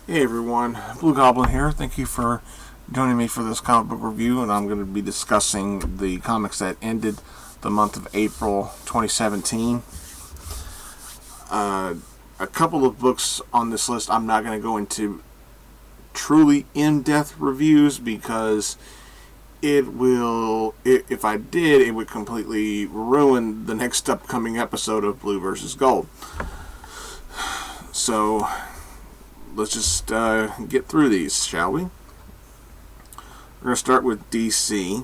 Hey everyone, Blugoblin here. Thank you for joining me for this comic book review, and I'm going to be discussing the comics that ended the month of April 2017. A couple of books on this list I'm not going to go into truly in-depth reviews because if I did, it would completely ruin the next upcoming episode of Blue vs. Gold. So let's just get through these, shall we? We're going to start with DC.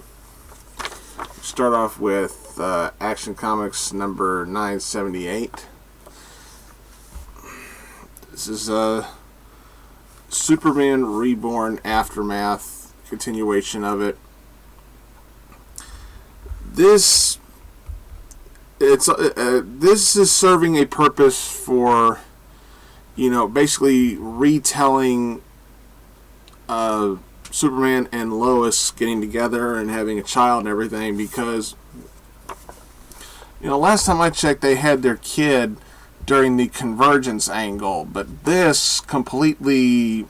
Start off with Action Comics number 978. This is Superman Reborn Aftermath, continuation of it. This is serving a purpose for, basically retelling Superman and Lois getting together and having a child and everything, because last time I checked they had their kid during the Convergence angle, but this completely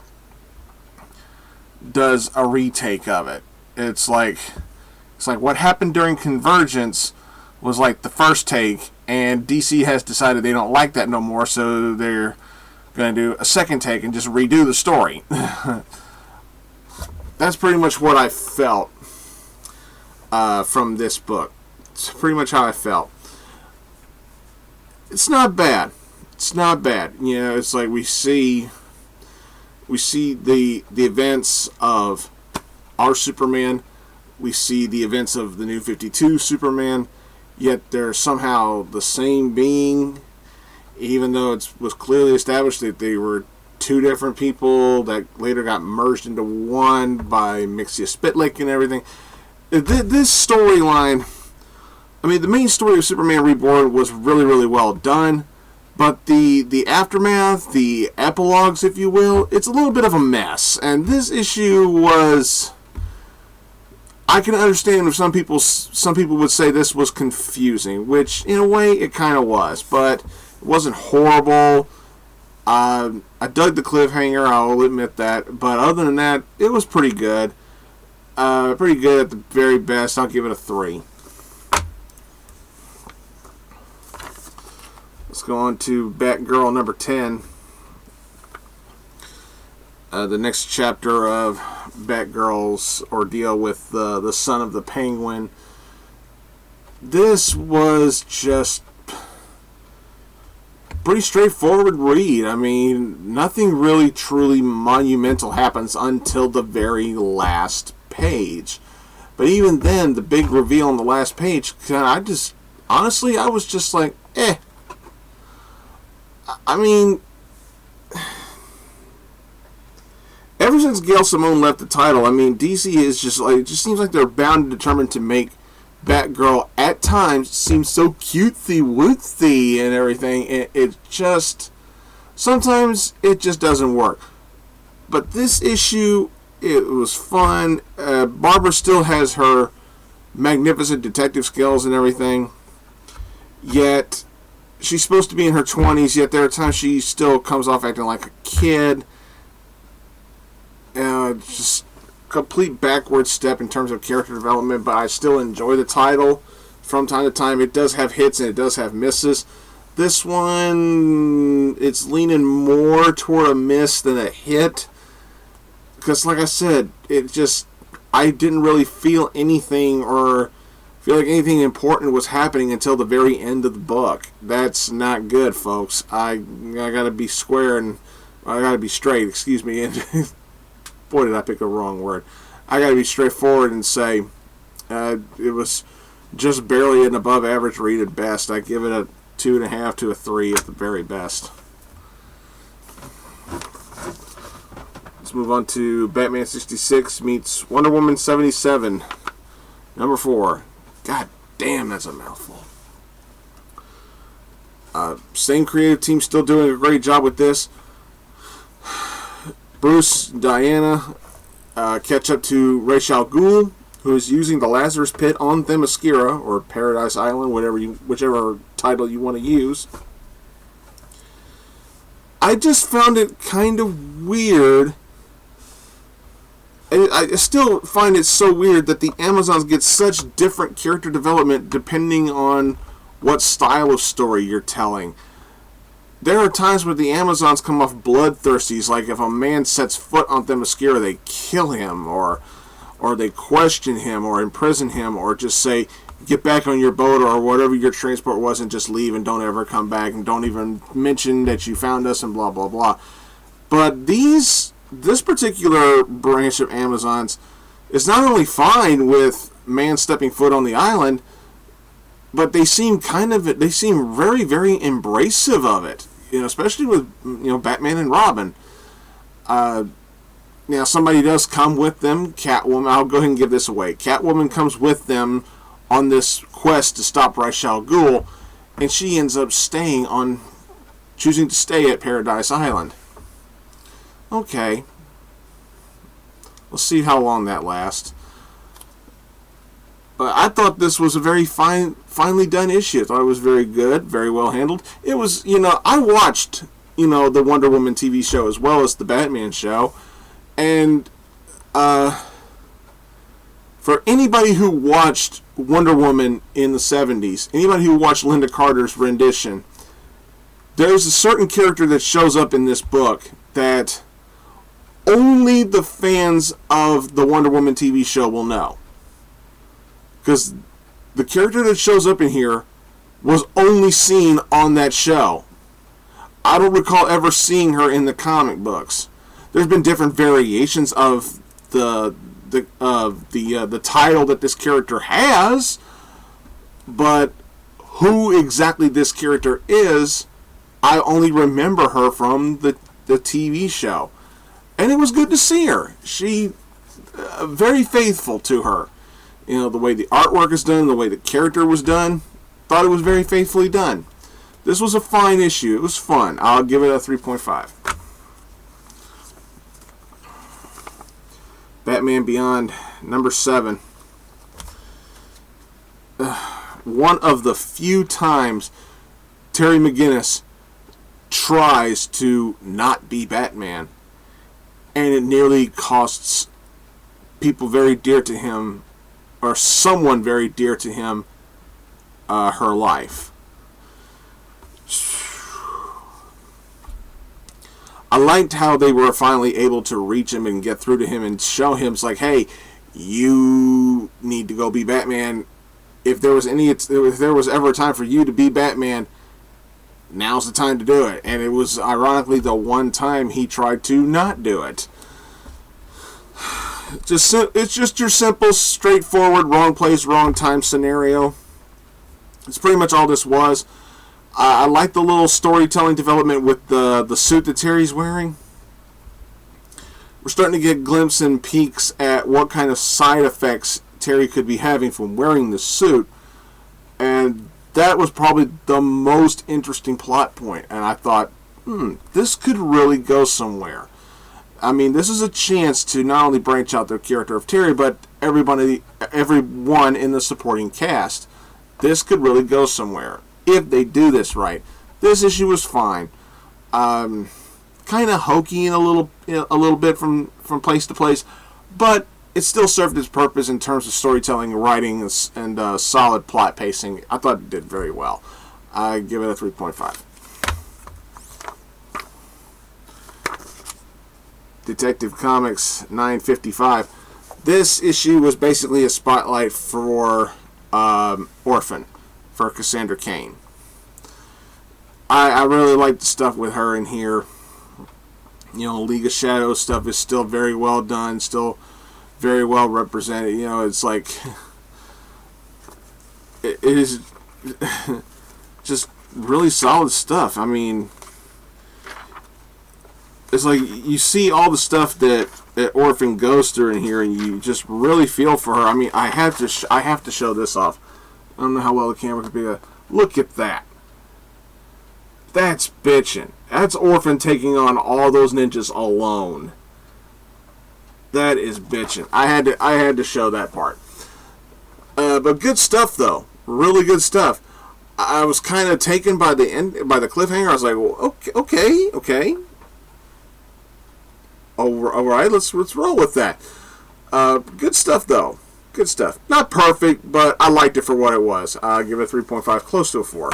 does a retake of it. It's like what happened during Convergence was like the first take, and DC has decided they don't like that no more, so they're going to do a second take and just redo the story. That's pretty much what I felt from this book. It's pretty much how I felt. It's not bad. It's not bad. It's like we see the events of our Superman. We see the events of the New 52 Superman, yet they're somehow the same being, even though it was clearly established that they were two different people that later got merged into one by Mixia Spitlick and everything. This storyline, the main story of Superman Reborn was really, really well done, but the aftermath, the epilogues, if you will, it's a little bit of a mess. And this issue was, I can understand if some people would say this was confusing, which in a way it kind of was, but it wasn't horrible. I dug the cliffhanger, I'll admit that, but other than that, it was pretty good. Pretty good at the very best. I'll give it a 3. Let's go on to Batgirl number 10. The next chapter of Batgirl's ordeal with the son of the Penguin. This was just pretty straightforward read. Nothing really truly monumental happens until the very last page. But even then, the big reveal on the last page, I was just like, eh. Ever since Gail Simone left the title, DC is just like, it just seems like they're bound and determined to make Batgirl at times seem so cutesy-wootsy and everything. It just, sometimes it just doesn't work. But this issue, it was fun. Barbara still has her magnificent detective skills and everything, yet she's supposed to be in her 20s, yet there are times she still comes off acting like a kid. Just complete backward step in terms of character development, but I still enjoy the title from time to time. It does have hits and it does have misses. This one, it's leaning more toward a miss than a hit, because like I said, I didn't really feel anything or feel like anything important was happening until the very end of the book. That's not good, folks. I gotta be square, and I gotta be straight, excuse me, and boy, did I pick a wrong word. I gotta be straightforward and say it was just barely an above average read at best. I give it a 2.5 to a 3 at the very best. Let's move on to Batman 66 meets Wonder Woman 77, number 4. God damn, that's a mouthful. Same creative team, still doing a great job with this. Bruce and Diana catch up to Ra's al Ghul, who is using the Lazarus Pit on Themyscira, or Paradise Island, whichever title you want to use. I just found it kind of weird. I still find it so weird that the Amazons get such different character development depending on what style of story you're telling. There are times where the Amazons come off bloodthirsty, like if a man sets foot on Themyscira, they kill him, or they question him, or imprison him, or just say, get back on your boat, or whatever your transport was, and just leave, and don't ever come back, and don't even mention that you found us, and blah, blah, blah. But this particular branch of Amazons is not only fine with man stepping foot on the island, but they seem very, very embracive of it. Especially with Batman and Robin. Now somebody does come with them. Catwoman. I'll go ahead and give this away. Catwoman comes with them on this quest to stop Ra's al Ghul, and she ends up choosing to stay at Paradise Island. Okay. We'll see how long that lasts. But I thought this was a very finely done issue. I thought it was very good, very well handled. It was, I watched, the Wonder Woman TV show as well as the Batman show. And for anybody who watched Wonder Woman in the 70s, anybody who watched Linda Carter's rendition, there's a certain character that shows up in this book that only the fans of the Wonder Woman TV show will know. Because the character that shows up in here was only seen on that show. I don't recall ever seeing her in the comic books. There's been different variations of the title that this character has, but who exactly this character is, I only remember her from the TV show. And it was good to see her. She very faithful to her. The way the artwork is done, the way the character was done, thought it was very faithfully done. This was a fine issue. It was fun. I'll give it a 3.5. Batman Beyond, number 7. One of the few times Terry McGinnis tries to not be Batman, and it nearly costs people very dear to him, or someone very dear to him, her life. I liked how they were finally able to reach him and get through to him and show him, it's like, hey, you need to go be Batman. If there was ever a time for you to be Batman, now's the time to do it. And it was ironically the one time he tried to not do it. It's just your simple, straightforward, wrong place, wrong time scenario. It's pretty much all this was. I like the little storytelling development with the suit that Terry's wearing. We're starting to get glimpses and peeks at what kind of side effects Terry could be having from wearing the suit. And that was probably the most interesting plot point. And I thought, this could really go somewhere. I mean, this is a chance to not only branch out the character of Terry, but everyone in the supporting cast. This could really go somewhere if they do this right. This issue was fine. Kind of hokey in a little bit from place to place, but it still served its purpose in terms of storytelling, writing, and solid plot pacing. I thought it did very well. I give it a 3.5. Detective Comics 955. This issue was basically a spotlight for Orphan, for Cassandra Cain. I really like the stuff with her in here. League of Shadows stuff is still very well done, still very well represented. It's like it is just really solid stuff. I mean, it's like you see all the stuff that Orphan goes through in here, and you just really feel for her. I mean, I have to show this off. I don't know how well the camera could be. Look at that. That's bitchin'. That's Orphan taking on all those ninjas alone. That is bitchin'. I had to show that part. But good stuff though. Really good stuff. I was kind of taken by the end, by the cliffhanger. I was like, well, okay. All right, let's roll with that. Good stuff though. Good stuff. Not perfect, but I liked it for what it was. I give it a 3.5, close to a 4.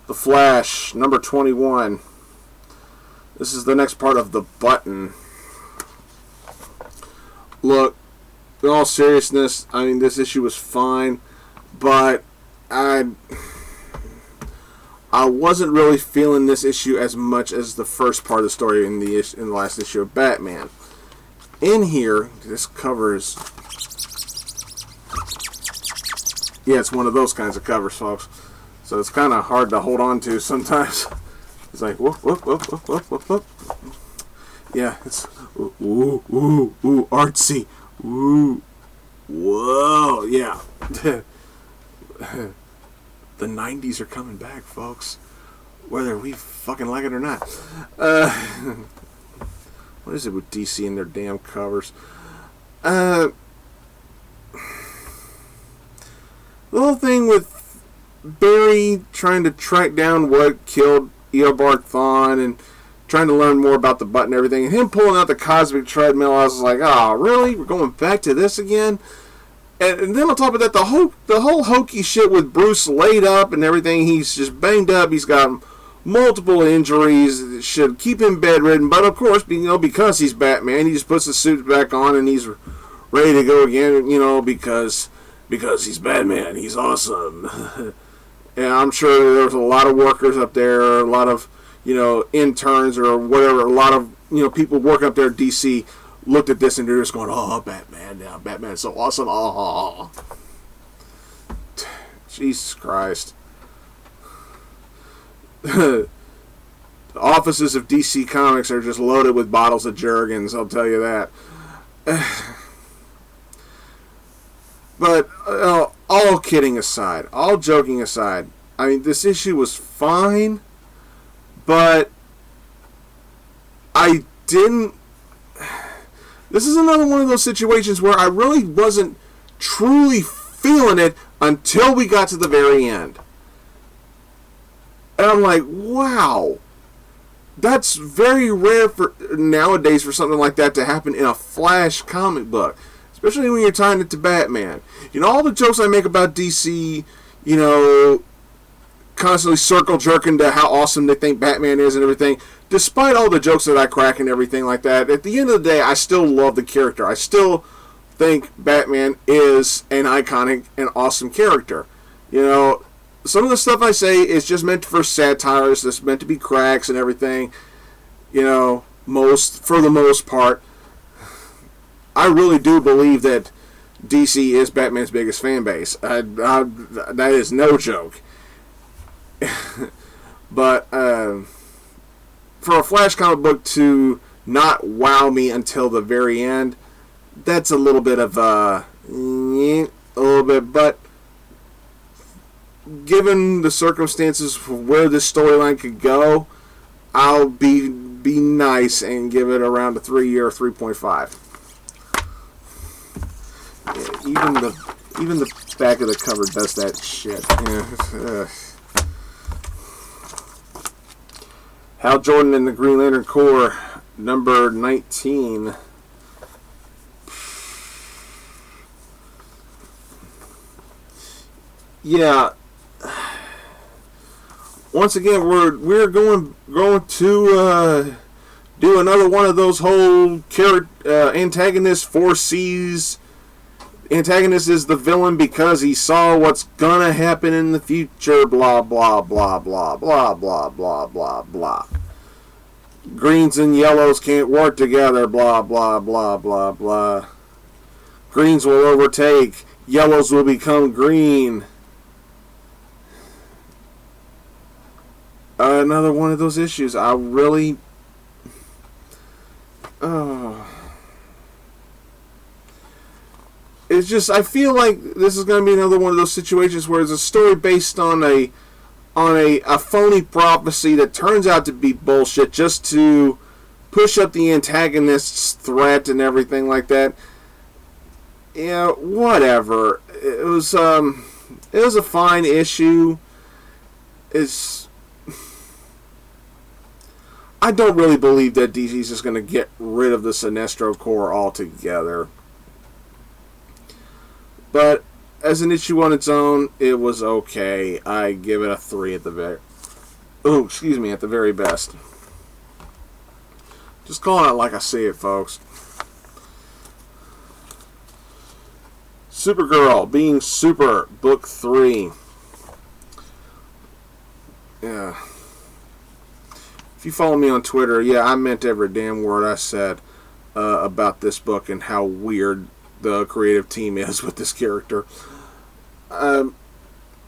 The Flash, number 21. This is the next part of The Button. Look, in all seriousness, I mean, this issue was fine, but I wasn't really feeling this issue as much as the first part of the story in the last issue of Batman. In here, this covers... Yeah, it's one of those kinds of covers, folks. So it's kind of hard to hold on to sometimes. It's like, whoop, whoop, whoop, whoop, whoop, whoop, whoop. Yeah, it's, ooh, artsy. Ooh, whoa, yeah. The 90s are coming back, folks. Whether we fucking like it or not. What is it with DC and their damn covers? The whole thing with Barry trying to track down what killed Eobard Thawne and trying to learn more about the Button and everything, and him pulling out the cosmic treadmill, I was like, oh, really? We're going back to this again? And then on top of that, the whole hokey shit with Bruce laid up and everything, he's just banged up, he's got multiple injuries that should keep him bedridden, but of course, because he's Batman, he just puts the suit back on and he's ready to go again, because he's Batman, he's awesome. And I'm sure there's a lot of workers up there, a lot of, interns or whatever, a lot of, people working up there at DC looked at this and they're just going, oh, Batman, yeah, Batman's so awesome, oh. Jesus Christ. The offices of DC Comics are just loaded with bottles of Jergens, I'll tell you that. But all kidding aside, all joking aside, I mean, this issue was fine, but I didn't... This is another one of those situations where I really wasn't truly feeling it until we got to the very end. And I'm like, wow, that's very rare for nowadays for something like that to happen in a Flash comic book. Especially when you're tying it to Batman. All the jokes I make about DC, constantly circle jerking to how awesome they think Batman is and everything. Despite all the jokes that I crack and everything like that, at the end of the day, I still love the character. I still think Batman is an iconic and awesome character. Some of the stuff I say is just meant for satire. It's just meant to be cracks and everything. For the most part. I really do believe that DC is Batman's biggest fan base. That is no joke. But for a Flash comic book to not wow me until the very end, that's a little bit of a little bit. But given the circumstances for where this storyline could go, I'll be nice and give it around a 3 or 3.5. Yeah, even the back of the cover does that shit. Yeah. Hal Jordan and the Green Lantern Corps, number 19. Yeah. Once again, we're going to do another one of those whole antagonist foresees. Antagonist is the villain because he saw what's gonna happen in the future, blah blah blah blah blah blah blah blah blah. Greens and yellows can't work together, blah blah blah blah blah. Greens will overtake, yellows will become green. Another one of those issues. I really... It's just, I feel like this is going to be another one of those situations where it's a story based on a phony prophecy that turns out to be bullshit just to push up the antagonist's threat and everything like that. Yeah, whatever. It was a fine issue. I don't really believe that DC's just going to get rid of the Sinestro Corps altogether. But as an issue on its own, it was okay. I give it a 3 at the at the very best. Just calling it like I see it, folks. Supergirl being super, book 3. Yeah. If you follow me on Twitter, yeah, I meant every damn word I said about this book and how weird the creative team is with this character. But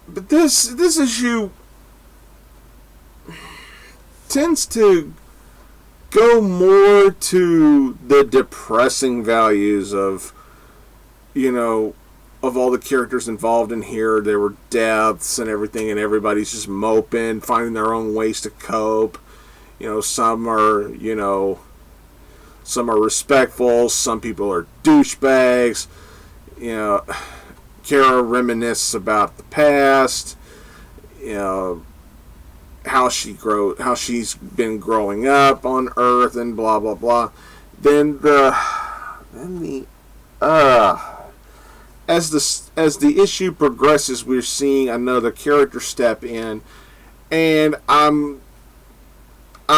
this issue tends to go more to the depressing values of, of all the characters involved in here. There were deaths and everything, and everybody's just moping, finding their own ways to cope. Some are, some are respectful, some people are douchebags. Kara reminisces about the past, how she's been growing up on Earth and blah blah blah. As the issue progresses, we're seeing another character step in, and I'm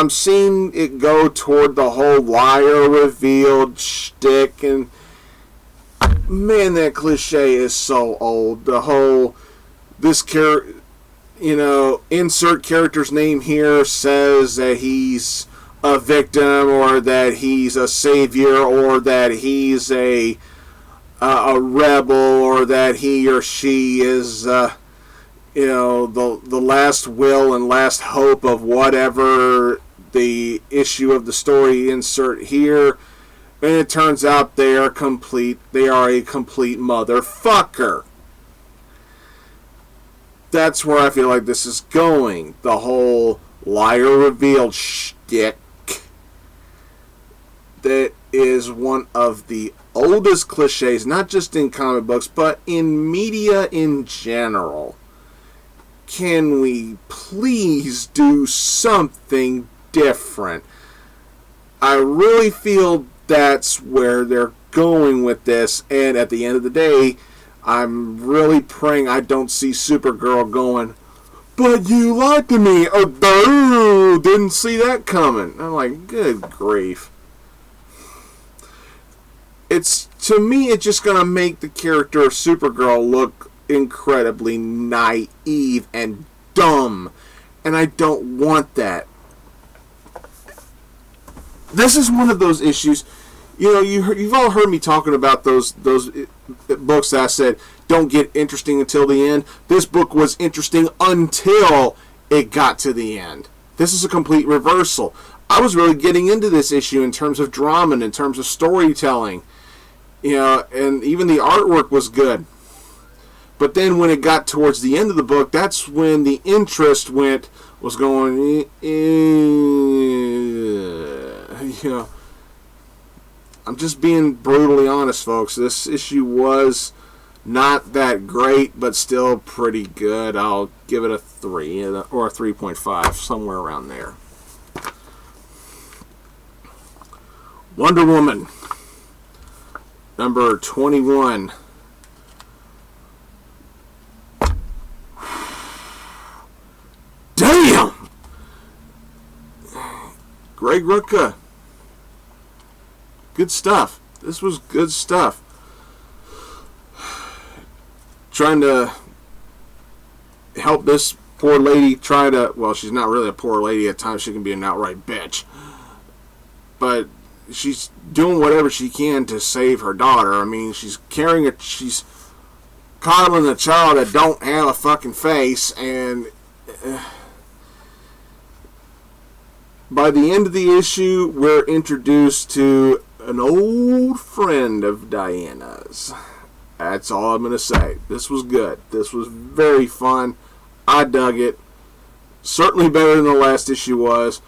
seeing it go toward the whole liar revealed shtick, and man, that cliche is so old. The whole insert character's name here says that he's a victim, or that he's a savior, or that he's a rebel, or that he or she is the last will and last hope of whatever the issue of the story insert here, and it turns out they are a complete motherfucker. That's where I feel like this is going. The whole liar revealed shtick. That is one of the oldest cliches, not just in comic books, but in media in general. Can we please do something different? I really feel that's where they're going with this, and at the end of the day, I'm really praying I don't see Supergirl going, "But you lied to me, oh, didn't see that coming." I'm like, good grief. To me, it's just going to make the character of Supergirl look incredibly naive and dumb, and I don't want that. This is one of those issues, you've all heard me talking about those books that I said don't get interesting until the end. This book was interesting until it got to the end. This is a complete reversal. I was really getting into this issue in terms of drama and in terms of storytelling, and even the artwork was good. But then when it got towards the end of the book, that's when the interest was going, I'm just being brutally honest, folks. This issue was not that great, but still pretty good. I'll give it a 3 or a 3.5, somewhere around there. Wonder Woman, number 21. Damn! Greg Rucka. Good stuff. This was good stuff. Trying to help this poor lady well, she's not really a poor lady. At times she can be an outright bitch. But she's doing whatever she can to save her daughter. I mean, she's coddling a child that don't have a fucking face, and by the end of the issue, we're introduced to an old friend of Diana's. That's all I'm going to say. This was good. This was very fun. I dug it. Certainly better than the last issue was.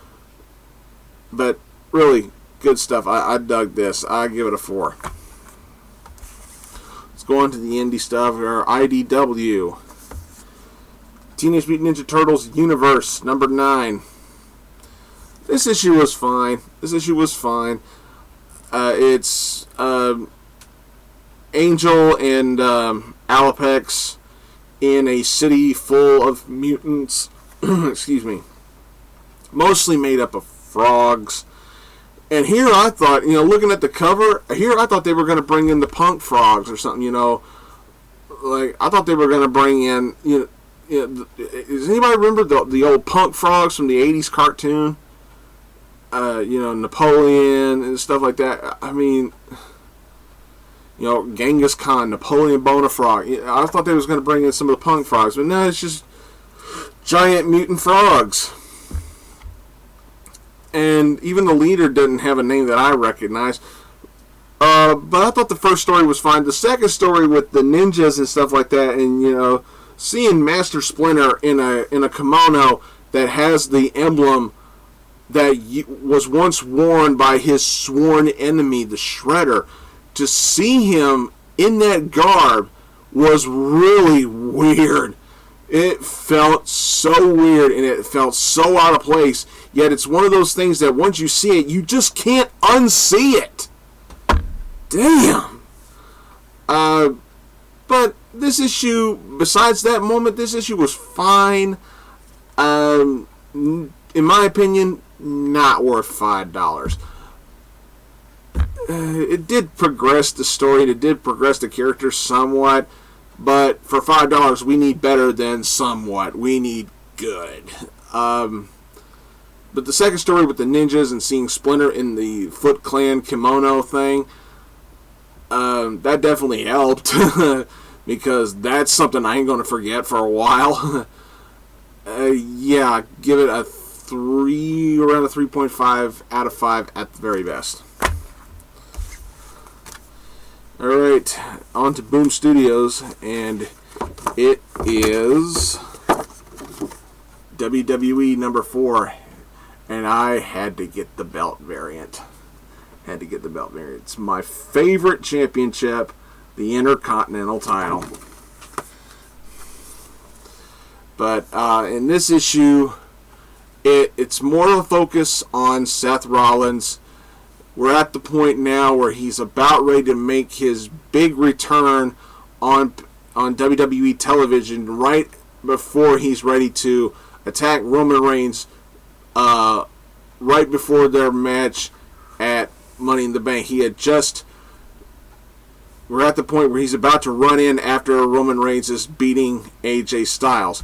But really, good stuff. I dug this. I give it a 4. Let's go on to the indie stuff. Our IDW. Teenage Mutant Ninja Turtles Universe, number 9. This issue was fine. It's Angel and Alapex in a city full of mutants. Excuse me. Mostly made up of frogs. And here I thought, looking at the cover, here I thought they were going to bring in the punk frogs or something, Like, I thought they were going to bring in, does anybody remember the old punk frogs from the 80s cartoon? Napoleon and stuff like that. I mean, Genghis Khan, Napoleon Bonafrog. I thought they was going to bring in some of the punk frogs, but no, it's just giant mutant frogs. And even the leader didn't have a name that I recognize. But I thought the first story was fine. The second story with the ninjas and stuff like that, and seeing Master Splinter in a kimono that has the emblem that was once worn by his sworn enemy, the Shredder, to see him in that garb was really weird. It felt so weird and it felt so out of place. Yet it's one of those things that once you see it, you just can't unsee it. Damn. But this issue, besides that moment, this issue was fine. In my opinion, not worth $5. It did progress the story, and it did progress the characters somewhat, but for $5, we need better than somewhat. We need good. But the second story with the ninjas and seeing Splinter in the Foot Clan kimono thing, that definitely helped, because that's something I ain't going to forget for a while. Yeah, give it a 3, around a 3.5 out of 5 at the very best. Alright, on to Boom Studios, and it is WWE number 4, and I had to get the belt variant. It's my favorite championship, the Intercontinental title. But in this issue, it's more of a focus on Seth Rollins. We're at the point now where he's about ready to make his big return on WWE television, right before he's ready to attack Roman Reigns, right before their match at Money in the Bank. We're at the point where he's about to run in after Roman Reigns is beating AJ Styles.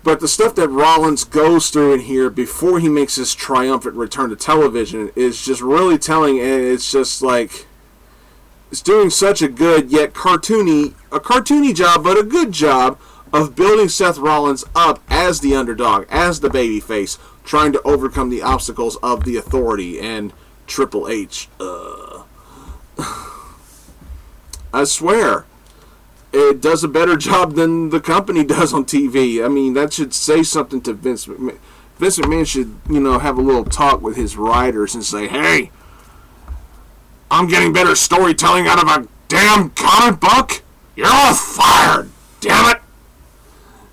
But the stuff that Rollins goes through in here before he makes his triumphant return to television is just really telling, and it's just like, it's doing such a good yet cartoony job, but a good job of building Seth Rollins up as the underdog, as the babyface, trying to overcome the obstacles of the Authority and Triple H. I swear, it does a better job than the company does on TV. I mean, that should say something to Vince McMahon. Vince McMahon should, have a little talk with his writers and say, hey, I'm getting better storytelling out of a damn comic book? You're all fired, damn it!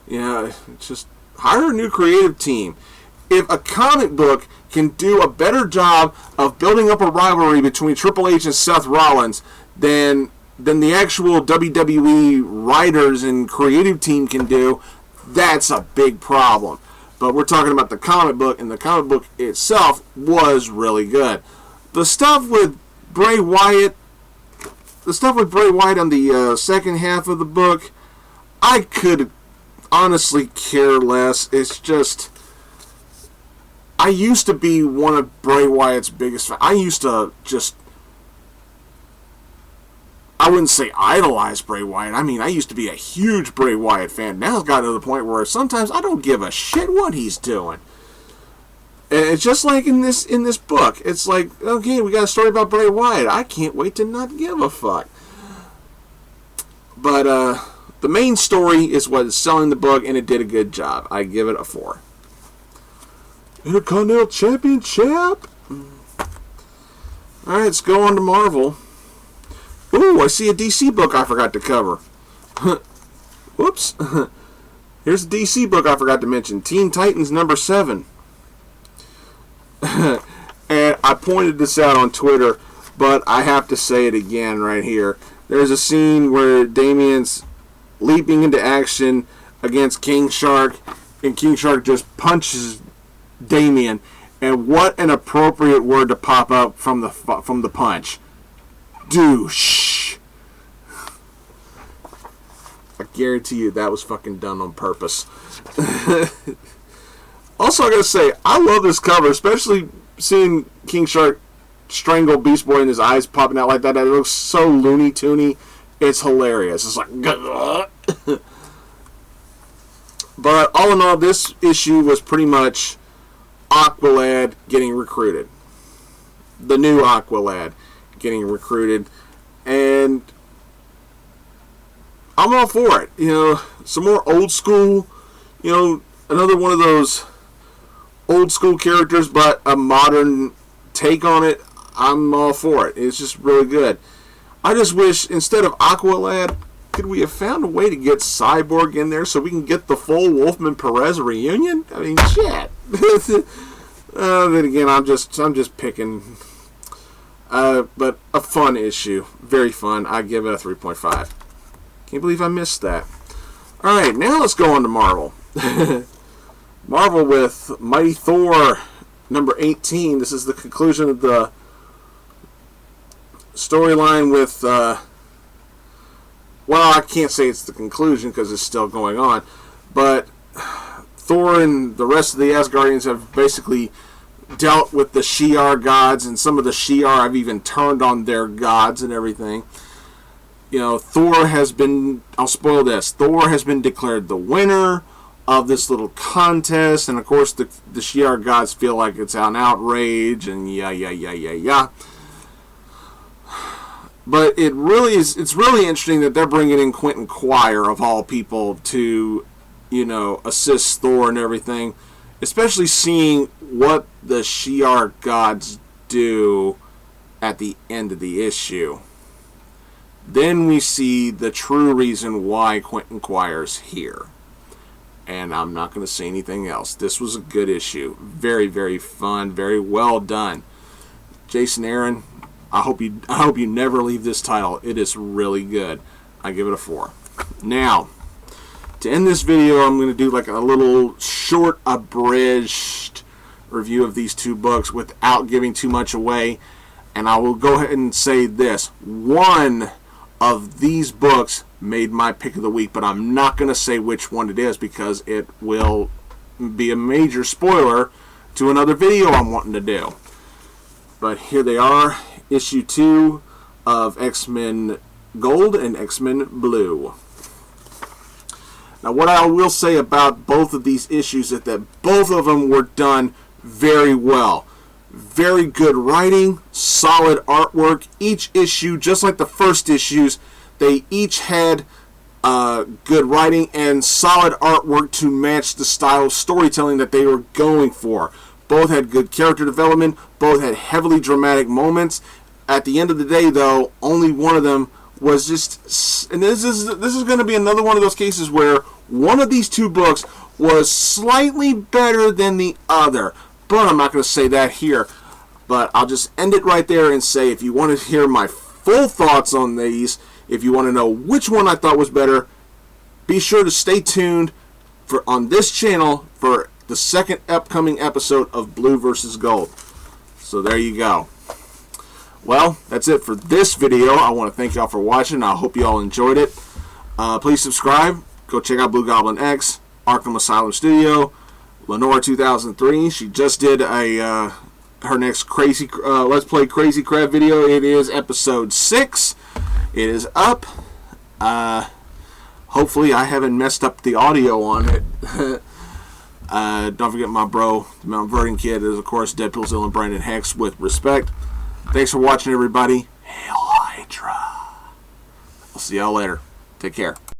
Yeah, just hire a new creative team. If a comic book can do a better job of building up a rivalry between Triple H and Seth Rollins than the actual WWE writers and creative team can do, that's a big problem. But we're talking about the comic book, and the comic book itself was really good. The stuff with Bray Wyatt on the second half of the book, I could honestly care less. It's just, I used to be one of Bray Wyatt's biggest fans. I used to just, I wouldn't say idolize Bray Wyatt. I mean, I used to be a huge Bray Wyatt fan. Now it's gotten to the point where sometimes I don't give a shit what he's doing. And it's just like in this book. It's like, okay, we got a story about Bray Wyatt. I can't wait to not give a fuck. But the main story is what is selling the book, and it did a good job. I give it a 4. Intercontinental Championship. Alright, let's go on to Marvel. Ooh, I see a DC book I forgot to cover. Whoops. Here's a DC book I forgot to mention. Teen Titans #7. And I pointed this out on Twitter, but I have to say it again right here. There's a scene where Damian's leaping into action against King Shark, and King Shark just punches Damian. And what an appropriate word to pop up from the punch. Douche. I guarantee you that was fucking done on purpose. Also, I gotta say, I love this cover, especially seeing King Shark strangle Beast Boy and his eyes popping out like that. It looks so Looney Toony. It's hilarious. It's like... But all in all, this issue was pretty much Aqualad getting recruited. The new Aqualad getting recruited. And I'm all for it. You know, some more old school, you know, another one of those old school characters, but a modern take on it. I'm all for it. It's just really good. I just wish, instead of Aqualad, could we have found a way to get Cyborg in there so we can get the full Wolfman Perez reunion? I mean, shit. Then again, I'm just picking. But a fun issue, very fun. I give it a 3.5. Can't believe I missed that. All right, now let's go on to Marvel. Marvel with Mighty Thor #18. This is the conclusion of the storyline with. Well, I can't say it's the conclusion because it's still going on, but Thor and the rest of the Asgardians have basically dealt with the Shi'ar gods, and some of the Shi'ar have even turned on their gods and everything. You know, Thor has been, I'll spoil this, Thor has been declared the winner of this little contest, and of course the Shi'ar gods feel like it's an outrage, and yeah. But it's really interesting that they're bringing in Quentin Quire, of all people, to, you know, assist Thor and everything. Especially seeing what the Shi'ar gods do at the end of the issue. Then we see the true reason why Quentin Quire's here. And I'm not going to say anything else. This was a good issue. Very, very fun. Very well done. Jason Aaron, I hope you never leave this title. It is really good. I give it a 4. Now, to end this video, I'm going to do like a little short, abridged review of these two books without giving too much away. And I will go ahead and say this. One of these books made my pick of the week, but I'm not going to say which one it is because it will be a major spoiler to another video I'm wanting to do. But here they are. Issue 2 of X-Men Gold and X-Men Blue. Now, what I will say about both of these issues is that both of them were done very well. Very good writing, solid artwork. Each issue, just like the first issues, they each had good writing and solid artwork to match the style of storytelling that they were going for. Both had good character development. Both had heavily dramatic moments. At the end of the day, though, only one of them was just... And this is going to be another one of those cases where one of these two books was slightly better than the other. But I'm not going to say that here. But I'll just end it right there and say, if you want to hear my full thoughts on these, if you want to know which one I thought was better, be sure to stay tuned on this channel for the second upcoming episode of Blue vs. Gold. So there you go. Well, that's it for this video. I want to thank y'all for watching. I hope you all enjoyed it. Please subscribe. Go check out Blugoblin X, Arkham Asylum Studio, Lenore 2003. She just did a her next crazy Let's Play Crazy Crab video. It is episode 6. It is up. Hopefully I haven't messed up the audio on it. Don't forget my bro, TheMtVernonKid, is of course Deadpoolzilla and Brandon Hex with respect. Thanks for watching, everybody. Hail Hydra. I'll see y'all later. Take care.